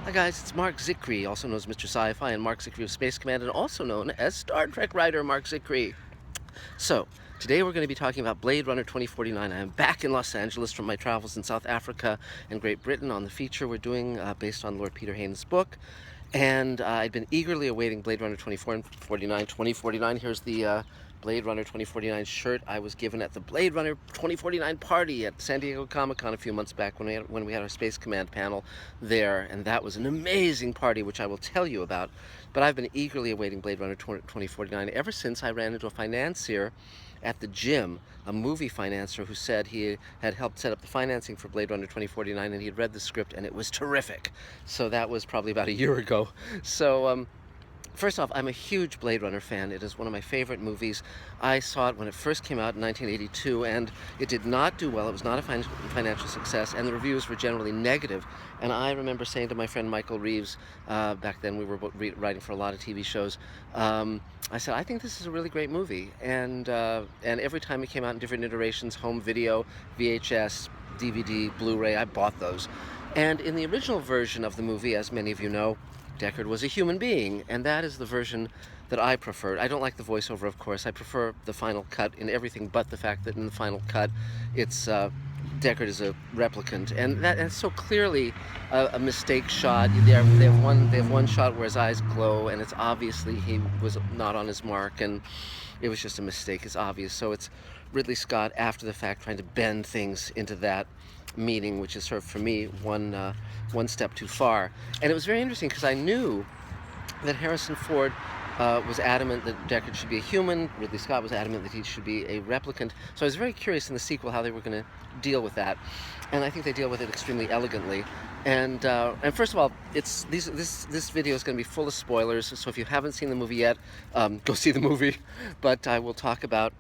Hi guys, it's Marc Zicree, also known as Mr. Sci-Fi, and Marc Zicree of Space Command, and also known as Star Trek writer Marc Zicree. So, today we're going to be talking about Blade Runner 2049. I am back in Los Angeles from my travels in South Africa and Great Britain on the feature we're doing based on Lord Peter Haynes' book. And I'd been eagerly awaiting Blade Runner 2049. Here's the Blade Runner 2049 shirt I was given at the Blade Runner 2049 party at San Diego Comic-Con a few months back when we had our Space Command panel there, and that was an amazing party, which I will tell you about. But I've been eagerly awaiting Blade Runner 2049 ever since I ran into a financier at the gym, a movie financier who said he had helped set up the financing for Blade Runner 2049, and he had read the script and it was terrific. So that was probably about a year ago. So first off, I'm a huge Blade Runner fan. It is one of my favorite movies. I saw it when it first came out in 1982, and it did not do well. It was not a financial success, and the reviews were generally negative. And I remember saying to my friend Michael Reeves, back then we were writing for a lot of TV shows, I said, I think this is a really great movie. And every time it came out in different iterations, home video, VHS, DVD, Blu-ray, I bought those. And in the original version of the movie, as many of you know, Deckard was a human being, and that is the version that I preferred. I don't like the voiceover, of course. I prefer the final cut in everything but the fact that in the final cut, it's Deckard is a replicant, and that's so clearly a mistake shot. They have one shot where his eyes glow, and it's obviously he was not on his mark, and it was just a mistake. It's obvious. So it's Ridley Scott after the fact trying to bend things into that meaning, which is sort of, for me, one step too far. And it was very interesting because I knew that Harrison Ford was adamant that Deckard should be a human. Ridley Scott was adamant that he should be a replicant. So I was very curious in the sequel how they were going to deal with that, and I think they deal with it extremely elegantly. And first of all, this video is going to be full of spoilers. So if you haven't seen the movie yet, go see the movie. But I will talk about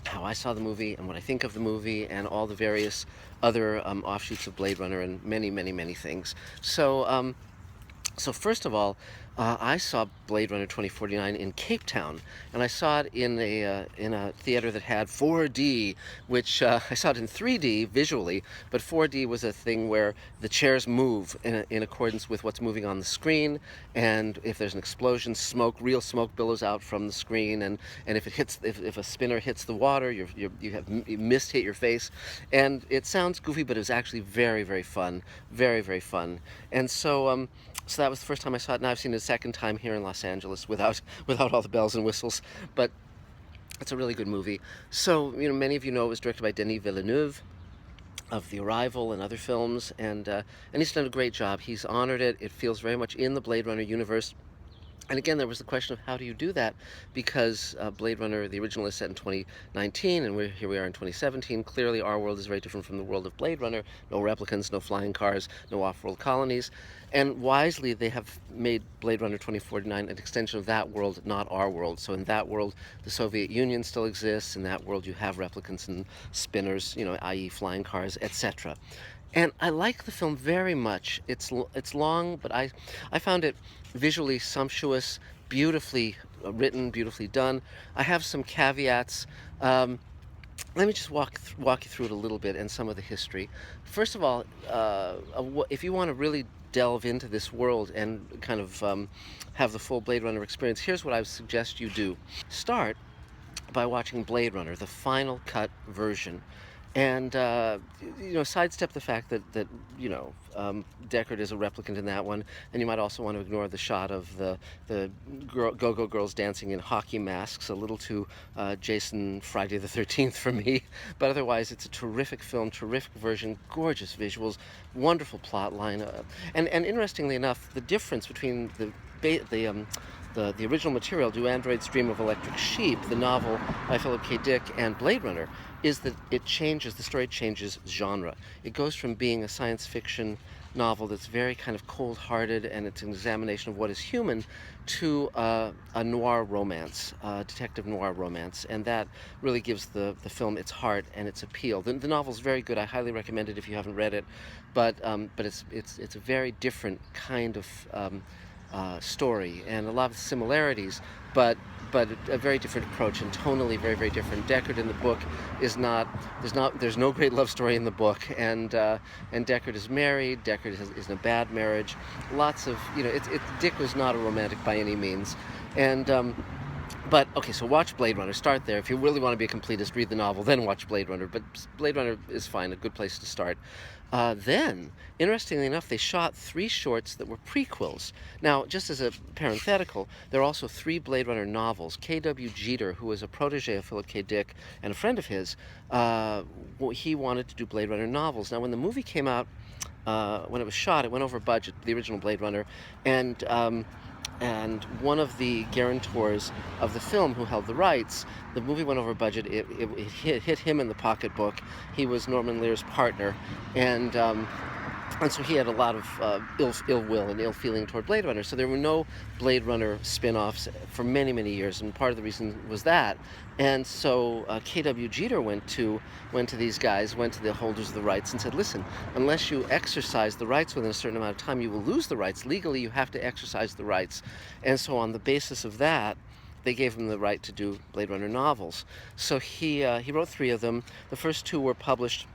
how I saw the movie and what I think of the movie and all the various other offshoots of Blade Runner and many, many, many things. So first of all, I saw Blade Runner 2049 in Cape Town, and I saw it in a theater that had 4D, which I saw it in 3D visually, but 4D was a thing where the chairs move in accordance with what's moving on the screen, and if there's an explosion, real smoke billows out from the screen, and if a spinner hits the water, you have mist hit your face, and it sounds goofy, but it was actually very, very fun, very, very fun, and so that was the first time I saw it. Now I've seen it a second time here in Los Angeles without all the bells and whistles, but it's a really good movie. So, many of you know it was directed by Denis Villeneuve of The Arrival and other films, and he's done a great job. He's honored it. It feels very much in the Blade Runner universe. And again, there was the question of how do you do that, because Blade Runner, the original, is set in 2019, and here we are in 2017. Clearly, our world is very different from the world of Blade Runner. No replicants, no flying cars, no off-world colonies. And wisely, they have made Blade Runner 2049 an extension of that world, not our world. So in that world, the Soviet Union still exists. In that world, you have replicants and spinners, i.e. flying cars, etc. And I like the film very much. It's long, but I found it visually sumptuous, beautifully written, beautifully done. I have some caveats. Let me just walk you through it a little bit and some of the history. First of all, if you want to really delve into this world and kind of have the full Blade Runner experience, here's what I would suggest you do. Start by watching Blade Runner, the final cut version. And, sidestep the fact that Deckard is a replicant in that one, and you might also want to ignore the shot of the go-go girls dancing in hockey masks, a little too Jason Friday the 13th for me, but otherwise it's a terrific film, terrific version, gorgeous visuals, wonderful plot line, and interestingly enough, the difference between the original material, Do Androids Dream of Electric Sheep, the novel by Philip K. Dick, and Blade Runner, is that the story changes genre. It goes from being a science fiction novel that's very kind of cold-hearted and it's an examination of what is human to a noir romance, detective noir romance, and that really gives the film its heart and its appeal. The novel's very good. I highly recommend it if you haven't read it, but it's a very different kind of story and a lot of similarities, but but a very different approach, and tonally very different. Deckard in the book is not, there's no great love story in the book, and Deckard is married. Deckard is in a bad marriage. Lots of, Dick was not a romantic by any means, and but, okay, so watch Blade Runner. Start there. If you really want to be a completist, read the novel, then watch Blade Runner. But Blade Runner is fine, a good place to start. Then, interestingly enough, they shot 3 shorts that were prequels. Now, just as a parenthetical, there are also 3 Blade Runner novels. K.W. Jeter, who was a protege of Philip K. Dick and a friend of his, he wanted to do Blade Runner novels. Now, when the movie came out, when it was shot, it went over budget, the original Blade Runner, and one of the guarantors of the film who held the rights, the movie went over budget. It hit him in the pocketbook. He was Norman Lear's partner, and so he had a lot of ill will and ill feeling toward Blade Runner. So there were no Blade Runner spin-offs for many years, and part of the reason was that. And so K.W. Jeter went to these guys, went to the holders of the rights, and said, listen, unless you exercise the rights within a certain amount of time, you will lose the rights. Legally, you have to exercise the rights. And so on the basis of that, they gave him the right to do Blade Runner novels. So he wrote 3 of them. The first 2 were published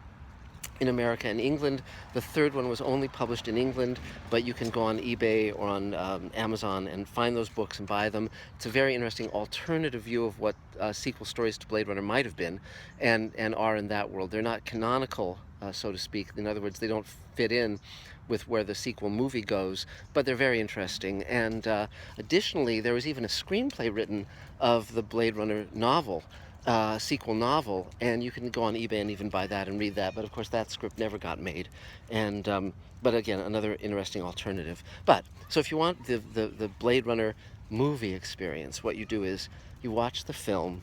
in America and England. The third one was only published in England, but you can go on eBay or on Amazon and find those books and buy them. It's a very interesting alternative view of what sequel stories to Blade Runner might have been and are in that world. They're not canonical, so to speak. In other words, they don't fit in with where the sequel movie goes, but they're very interesting. And additionally, there was even a screenplay written of the Blade Runner novel, sequel novel, and you can go on eBay and even buy that and read that. But of course, that script never got made. And but again, another interesting alternative. But so if you want the Blade Runner movie experience, what you do is you watch the film,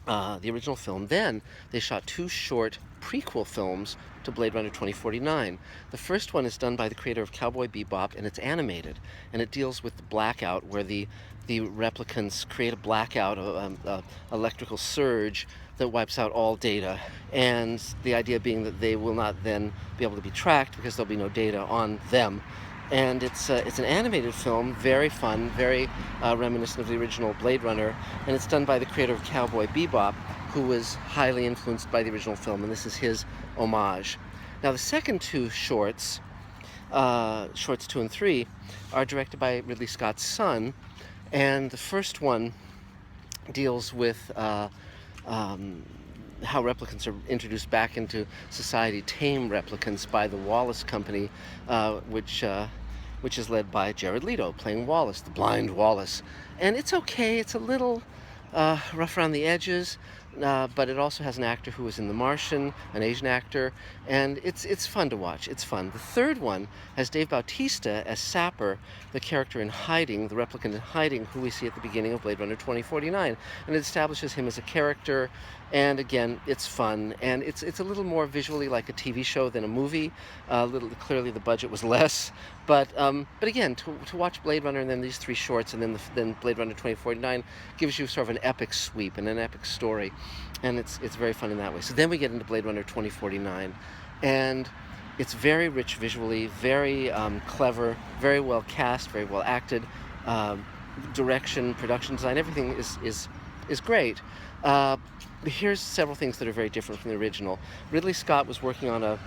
the original film. Then they shot 2 short prequel films to Blade Runner 2049. The first one is done by the creator of Cowboy Bebop, and it's animated, and it deals with the blackout, where the replicants create a blackout, electrical surge that wipes out all data, and the idea being that they will not then be able to be tracked because there'll be no data on them. And it's an animated film, very fun, very reminiscent of the original Blade Runner, and it's done by the creator of Cowboy Bebop, who was highly influenced by the original film, and this is his homage. Now, the second 2 shorts, shorts 2 and 3, are directed by Ridley Scott's son, and the first one deals with how replicants are introduced back into society, tame replicants by the Wallace Company, which is led by Jared Leto, playing Wallace, the blind Wallace. And it's okay, it's a little rough around the edges, but it also has an actor who was in The Martian, an Asian actor, and it's fun to watch. It's fun. The third one has Dave Bautista as Sapper, the character in hiding, the replicant in hiding, who we see at the beginning of Blade Runner 2049, and it establishes him as a character. And again, it's fun, and it's a little more visually like a TV show than a movie. Clearly the budget was less, but again, to watch Blade Runner and then these 3 shorts and then Blade Runner 2049 gives you sort of an epic sweep and an epic story, and it's very fun in that way. So then we get into Blade Runner 2049, and it's very rich visually, very clever, very well cast, very well acted. Direction, production design, everything is great. Here's several things that are very different from the original. Ridley Scott was working on a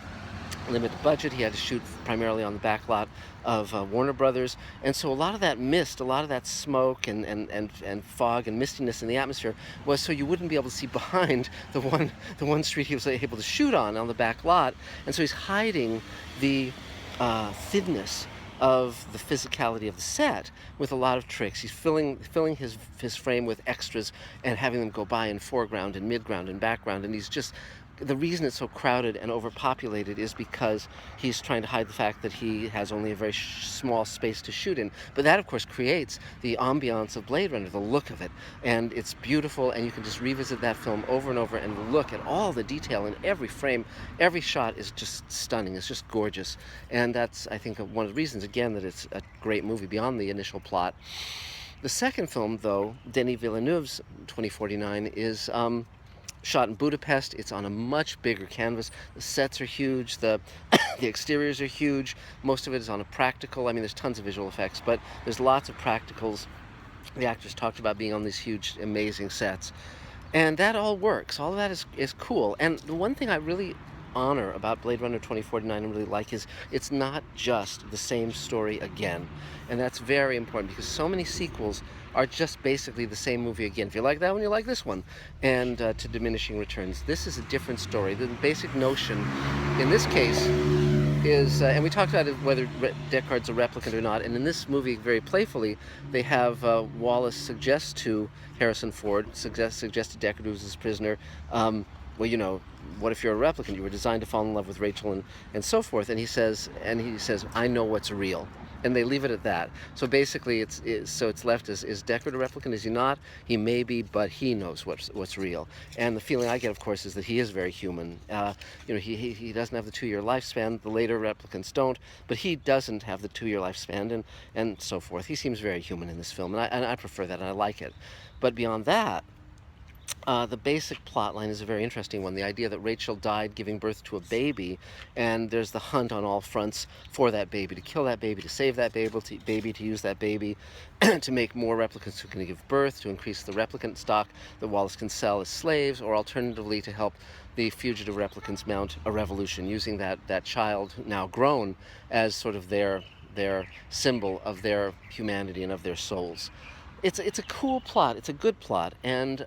limited budget. He had to shoot primarily on the back lot of Warner Brothers, and so a lot of that mist, a lot of that smoke and fog and mistiness in the atmosphere was so you wouldn't be able to see behind the one street he was able to shoot on the back lot, and so he's hiding the thinness of the physicality of the set with a lot of tricks. He's filling his frame with extras and having them go by in foreground and midground and background, and he's just, the reason it's so crowded and overpopulated is because he's trying to hide the fact that he has only a very small space to shoot in. But that, of course, creates the ambiance of Blade Runner, the look of it. And it's beautiful, and you can just revisit that film over and over and look at all the detail in every frame. Every shot is just stunning. It's just gorgeous. And that's, I think, one of the reasons, again, that it's a great movie beyond the initial plot. The second film, though, Denis Villeneuve's 2049, is shot in Budapest. It's on a much bigger canvas. The sets are huge. The exteriors are huge. Most of it is on a practical. I mean, there's tons of visual effects, but there's lots of practicals. The actors talked about being on these huge, amazing sets. And that all works. All of that is cool. And the one thing I really honor about Blade Runner 2049 and really like is it's not just the same story again. And that's very important because so many sequels are just basically the same movie again. If you like that one, you like this one. And to diminishing returns. This is a different story. The basic notion in this case is, and we talked about it, whether Deckard's a replicant or not, and in this movie, very playfully, they have Wallace suggest to Harrison Ford, suggest to Deckard, who's his prisoner, well, you know, what if you're a replicant? You were designed to fall in love with Rachel and so forth. And he says, I know what's real. And they leave it at that. So basically, it's left as, is Deckard a replicant? Is he not? He may be, but he knows what's real. And the feeling I get, of course, is that he is very human. You know, he doesn't have the 2-year lifespan. The later replicants don't, but he doesn't have the 2-year lifespan, and so forth. He seems very human in this film, and I prefer that, and I like it. But beyond that, the basic plot line is a very interesting one. The idea that Rachel died giving birth to a baby, and there's the hunt on all fronts for that baby, to kill that baby, to save that baby, to use that baby to make more replicants who can give birth, to increase the replicant stock that Wallace can sell as slaves, or alternatively to help the fugitive replicants mount a revolution, using that child, now grown, as sort of their symbol of their humanity and of their souls. It's a cool plot. It's a good plot, and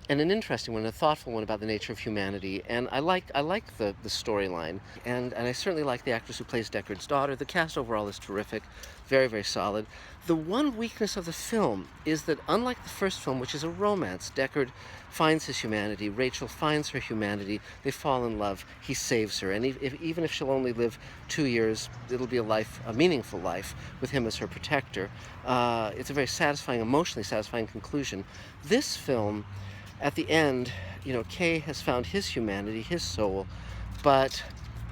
an interesting one, a thoughtful one about the nature of humanity. And I like the storyline, and I certainly like the actress who plays Deckard's daughter. The cast overall is terrific, very, very solid. The one weakness of the film is that, unlike the first film, which is a romance, Deckard finds his humanity, Rachel finds her humanity, they fall in love, he saves her, and even if she'll only live 2 years, it'll be a meaningful life with him as her protector. It's a very satisfying, emotionally satisfying conclusion. This film, at the end, you know, Kay has found his humanity, his soul, but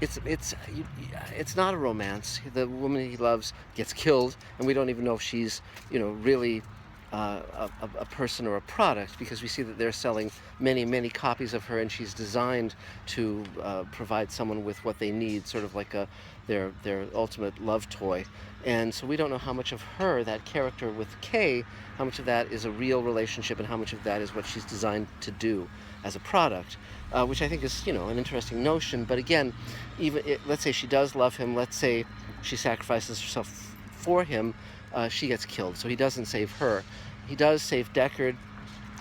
it's not a romance. The woman he loves gets killed, and we don't even know if she's, you know, really a person or a product, because we see that they're selling many, many copies of her, and she's designed to provide someone with what they need, sort of like their ultimate love toy. And so we don't know how much of her, that character with Kay, how much of that is a real relationship and how much of that is what she's designed to do as a product, which I think is, you know, an interesting notion. But again, let's say she does love him, let's say she sacrifices herself for him, she gets killed, so he doesn't save her. He does save Deckard.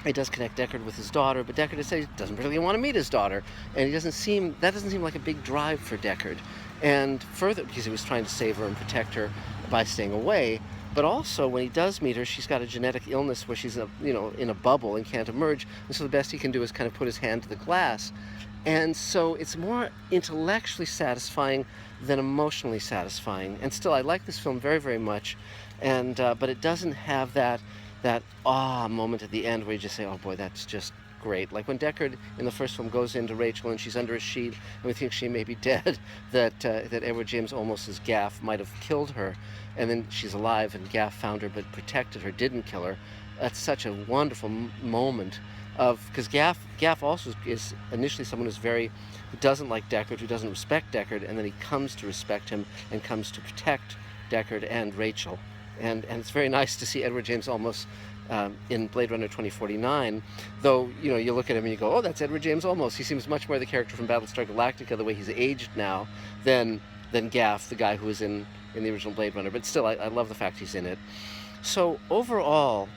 He does connect Deckard with his daughter, but Deckard doesn't really want to meet his daughter, and that doesn't seem like a big drive for Deckard. And further, because he was trying to save her and protect her by staying away, but also when he does meet her, she's got a genetic illness where she's in a bubble and can't emerge, and so the best he can do is kind of put his hand to the glass. And so it's more intellectually satisfying than emotionally satisfying. And still, I like this film very, very much, and but it doesn't have that awe moment at the end where you just say, oh boy, that's just great. Like when Deckard in the first film goes into Rachel and she's under a sheet and we think she may be dead, that Edward James Olmos as Gaff might have killed her, and then she's alive and Gaff found her but protected her, didn't kill her. That's such a wonderful moment because Gaff also is initially someone who doesn't like Deckard, who doesn't respect Deckard, and then he comes to respect him and comes to protect Deckard and Rachel. And it's very nice to see Edward James Olmos in Blade Runner 2049, though, you know, you look at him and you go, oh, that's Edward James Olmos. He seems much more the character from Battlestar Galactica, the way he's aged now, than Gaff, the guy who was in the original Blade Runner. But still, I love the fact he's in it. So overall,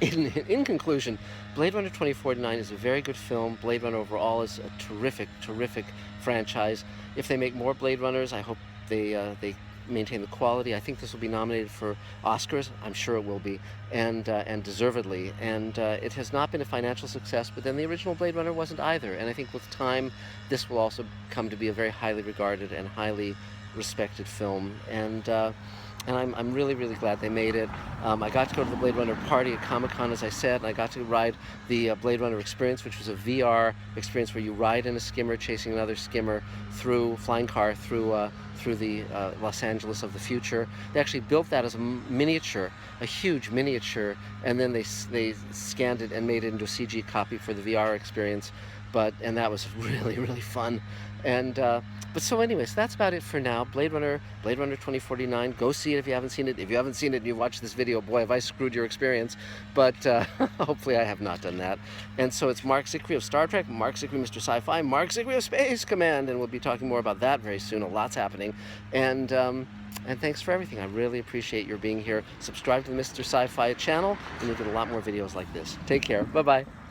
in conclusion, Blade Runner 2049 is a very good film. Blade Runner overall is a terrific, terrific franchise. If they make more Blade Runners, I hope they maintain the quality. I think this will be nominated for Oscars. I'm sure it will be, and deservedly. And it has not been a financial success, but then the original Blade Runner wasn't either. And I think with time, this will also come to be a very highly regarded and highly respected film. And I'm really, really glad they made it. I got to go to the Blade Runner party at Comic-Con, as I said, and I got to ride the Blade Runner experience, which was a VR experience where you ride in a skimmer chasing another skimmer flying car through through the Los Angeles of the future. They actually built that as a miniature, a huge miniature, and then they scanned it and made it into a CG copy for the VR experience. And that was really, really fun. But so anyways, that's about it for now. Blade Runner 2049. Go see it if you haven't seen it. If you haven't seen it and you watched this video, boy, have I screwed your experience. But hopefully I have not done that. And so it's Marc Zicree of Star Trek, Marc Zicree, Mr. Sci-Fi, Marc Zicree of Space Command, and we'll be talking more about that very soon. A lot's happening. And thanks for everything. I really appreciate your being here. Subscribe to the Mr. Sci-Fi channel, and you'll get a lot more videos like this. Take care. Bye-bye.